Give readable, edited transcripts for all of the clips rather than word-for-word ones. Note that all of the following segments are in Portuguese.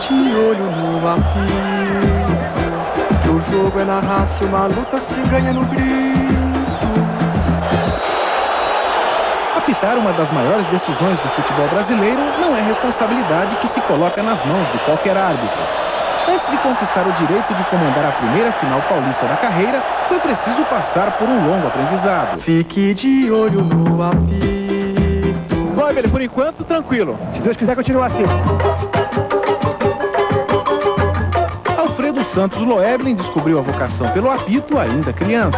de olho no apito, que o jogo é na raça, uma luta se ganha no grito. Apitar uma das maiores decisões do futebol brasileiro não é responsabilidade que se coloca nas mãos de qualquer árbitro. Antes de conquistar o direito de comandar a primeira final paulista da carreira, foi preciso passar por um longo aprendizado. Fique de olho no apito. Bom, Evelyn, por enquanto, tranquilo. Se Deus quiser, continuar assim. Alfredo Santos Loeblin descobriu a vocação pelo apito ainda criança.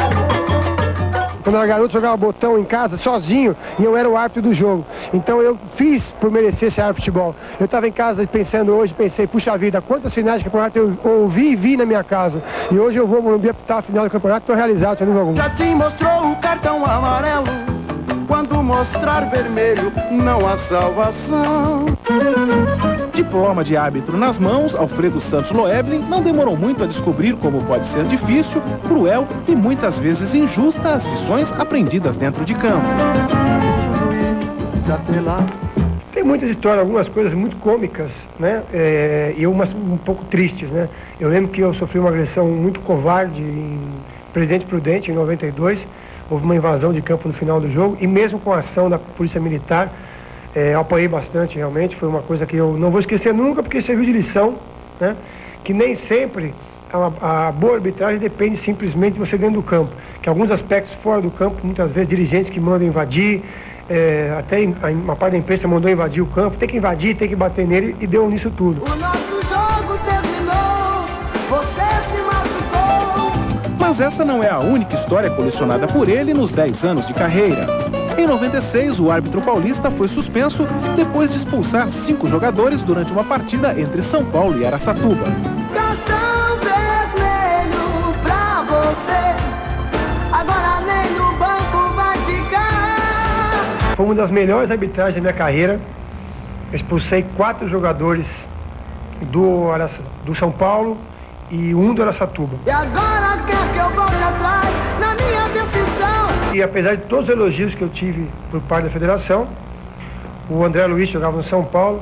Quando eu era garoto, jogava botão em casa, sozinho, e eu era o árbitro do jogo. Então eu fiz por merecer ser árbitro de futebol. Eu estava em casa pensando hoje, pensei, puxa vida, quantas finais de campeonato eu ouvi e vi na minha casa. E hoje eu vou no Morumbi apitar a final do campeonato, estou realizado, sem dúvida alguma. Já te mostrou o cartão amarelo, quando mostrar vermelho, não há salvação. Diploma de árbitro nas mãos, Alfredo Santos Loeblin não demorou muito a descobrir como pode ser difícil, cruel e muitas vezes injusta as lições aprendidas dentro de campo. Tem muitas histórias, algumas coisas muito cômicas, né? E umas um pouco tristes, né? Eu lembro que eu sofri uma agressão muito covarde em Presidente Prudente, em 92. Houve uma invasão de campo no final do jogo e mesmo com a ação da Polícia Militar, eu apanhei bastante realmente. Foi uma coisa que eu não vou esquecer nunca, porque serviu de lição, né? Que nem sempre a boa arbitragem depende simplesmente de você dentro do campo. Que alguns aspectos fora do campo, muitas vezes dirigentes que mandam invadir, até uma parte da imprensa mandou invadir o campo, tem que invadir, tem que bater nele e deu nisso tudo. O nosso jogo terminou, você se machucou. Mas essa não é a única história colecionada por ele nos 10 anos de carreira. Em 96, o árbitro paulista foi suspenso depois de expulsar 5 jogadores durante uma partida entre São Paulo e Araçatuba. Cartão vermelho pra você, agora nem no banco vai ficar. Foi uma das melhores arbitragens da minha carreira. Eu expulsei 4 jogadores do São Paulo e 1 do Araçatuba. E agora quer que eu volte atrás na minha decisão? E apesar de todos os elogios que eu tive por parte da federação, o André Luiz jogava no São Paulo,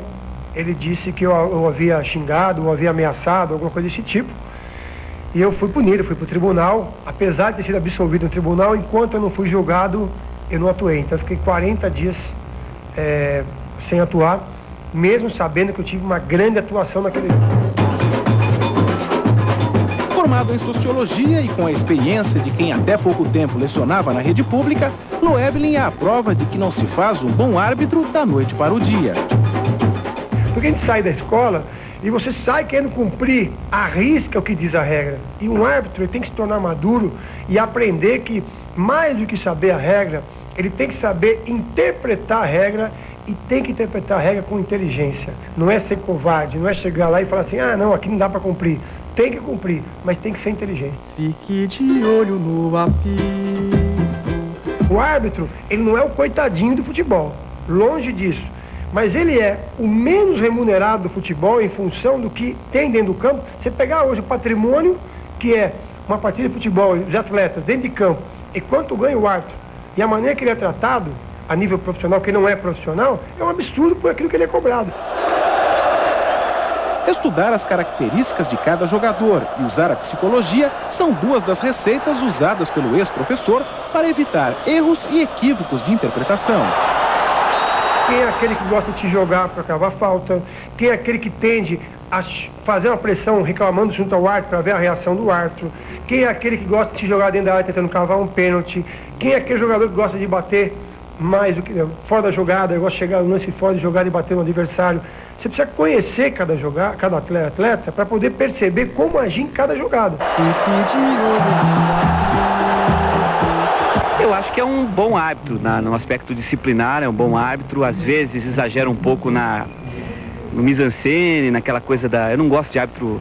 ele disse que eu havia xingado, ou havia ameaçado, alguma coisa desse tipo. E eu fui punido, fui para o tribunal. Apesar de ter sido absolvido no tribunal, enquanto eu não fui julgado, eu não atuei. Então eu fiquei 40 dias sem atuar, mesmo sabendo que eu tive uma grande atuação naquele jogo. Formado em Sociologia e com a experiência de quem até pouco tempo lecionava na rede pública, Loeblin é a prova de que não se faz um bom árbitro da noite para o dia. Porque a gente sai da escola e você sai querendo cumprir à risca o que diz a regra. E um árbitro ele tem que se tornar maduro e aprender que, mais do que saber a regra, ele tem que saber interpretar a regra e tem que interpretar a regra com inteligência. Não é ser covarde, não é chegar lá e falar assim, ah não, aqui não dá para cumprir. Tem que cumprir, mas tem que ser inteligente. Fique de olho no apito. O árbitro, ele não é o coitadinho do futebol, longe disso. Mas ele é o menos remunerado do futebol em função do que tem dentro do campo. Você pegar hoje o patrimônio, que é uma partida de futebol, os atletas dentro de campo, e quanto ganha o árbitro, e a maneira que ele é tratado, a nível profissional, que não é profissional, é um absurdo por aquilo que ele é cobrado. Estudar as características de cada jogador e usar a psicologia são 2 das receitas usadas pelo ex-professor para evitar erros e equívocos de interpretação. Quem é aquele que gosta de te jogar para cavar falta? Quem é aquele que tende a fazer uma pressão reclamando junto ao árbitro para ver a reação do árbitro? Quem é aquele que gosta de te jogar dentro da área tentando cavar um pênalti? Quem é aquele jogador que gosta de bater mais do que fora da jogada, gosta de chegar no lance fora de jogada e bater no adversário? Você precisa conhecer cada atleta para poder perceber como agir em cada jogada. Fique de olho no apito. Eu acho que é um bom árbitro no aspecto disciplinar, é um bom árbitro. Às vezes exagera um pouco no mise-en-scène, naquela coisa eu não gosto de árbitro.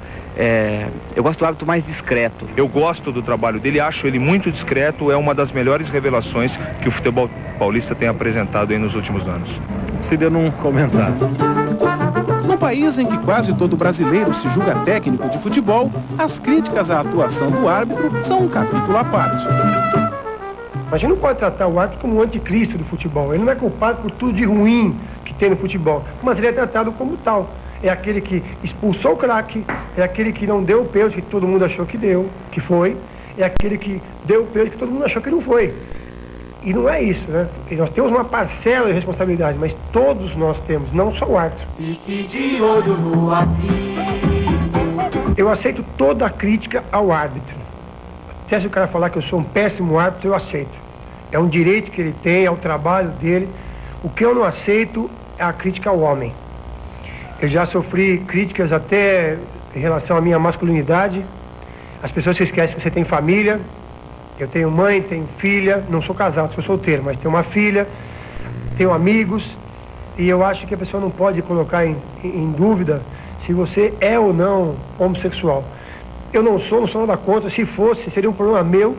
Eu gosto do árbitro mais discreto. Eu gosto do trabalho dele, acho ele muito discreto, é uma das melhores revelações que o futebol paulista tem apresentado aí nos últimos anos. Se eu não comentar. Num país em que quase todo brasileiro se julga técnico de futebol, as críticas à atuação do árbitro são um capítulo à parte. A gente não pode tratar o árbitro como o anticristo do futebol. Ele não é culpado por tudo de ruim que tem no futebol, mas ele é tratado como tal. é aquele que expulsou o craque, é aquele que não deu o pênalti que todo mundo achou que deu, que foi, é aquele que deu o pênalti que todo mundo achou que não foi. E não é isso, né? E nós temos uma parcela de responsabilidade, mas todos nós temos, não só o árbitro. Fique de olho no apito. Eu aceito toda a crítica ao árbitro. Até se o cara falar que eu sou um péssimo árbitro, eu aceito. É um direito que ele tem, é o trabalho dele. O que eu não aceito é a crítica ao homem. Eu já sofri críticas até em relação à minha masculinidade. As pessoas se esquecem que você tem família. Eu tenho mãe, tenho filha, não sou casado, sou solteiro, mas tenho uma filha, tenho amigos, e eu acho que a pessoa não pode colocar em dúvida se você é ou não homossexual. Eu não sou nada contra, se fosse, seria um problema meu,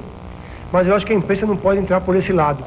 mas eu acho que a imprensa não pode entrar por esse lado.